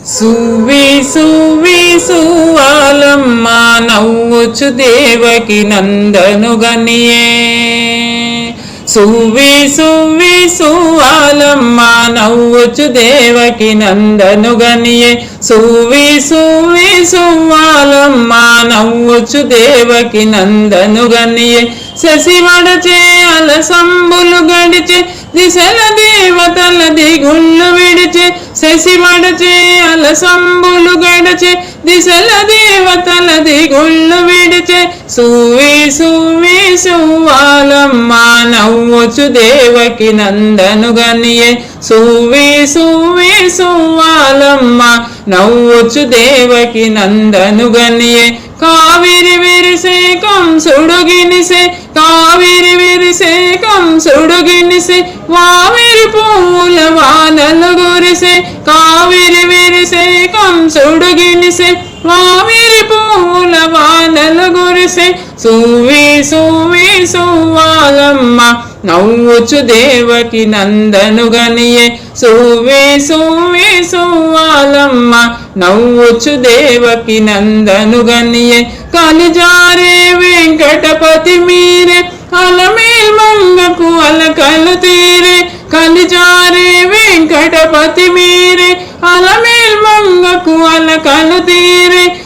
సువ్వి సువ్వి సువ్వాలమ్మ నవ్వుచు దేవకి నందను గనియే. సువ్వి సువ్వి సువ్వాలమ్మ నవ్వుచు దేవకి నందను గనియే. సువ్వి సువ్వి సువ్వాలమ్మ నవ్వుచు దేవకి నందను గనియే. శశివడచే అలసంబులు గడిచే దిశల దేవతల దిగుళ్ళు విడిచే. శశివడచే అలసంబులు గడిచే దిశల దేవతల దిగుళ్ళు విడిచే. సువ్వి సువ్వి సువ్వాలమ్మ నవ్వుచు దేవకి నందను గనియే. సువ్వి సువ్వి సువ్వాలమ్మ నవ్వుచు దేవకి నందను గనియే. కావిరి విరిసే కంసుడు గినిసే. కావిరి విరిసే కంసుడు గినిసే. వావిరి పువ్వుల వానలు గురిసే. కావిరి విరిసే కంసుడు గినిసే. వావిరి పువ్వుల వానలు గురిసే. సువ్వి సువ్వి సువ్వాలమ్మ నవ్వుచు దేవకి నందను గనియే. సువ్వి సువ్వి సువ్వాలమ్మ నవ్వుచు దేవకి నందను గనియే. కలిజారే వెంకటపతి మీరే అలమేల్ మంగకు అలకలు తీరే. కలిజారే వెంకటపతి మీరే అలమేల్ మంగకు అలకలు తీరే.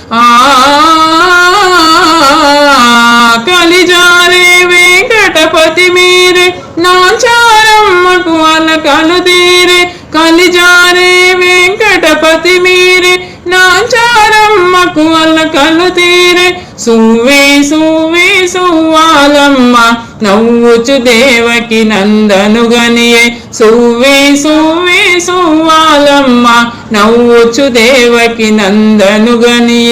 కలిజారే వెంకటపతి మీరే నాచారమ్మకు అలకలు తీరే. కలిజారే వెంకటపతి మీరే నాచారమ్మకు అలకలు తీరే. సువ్వి సువ్వి సువ్వాలమ్మ నవ్వుచు దేవకి నందను గనియే. సువ్వి సువ్వి సువ్వాలమ్మ నవ్వుచు దేవకి నందను గనియే.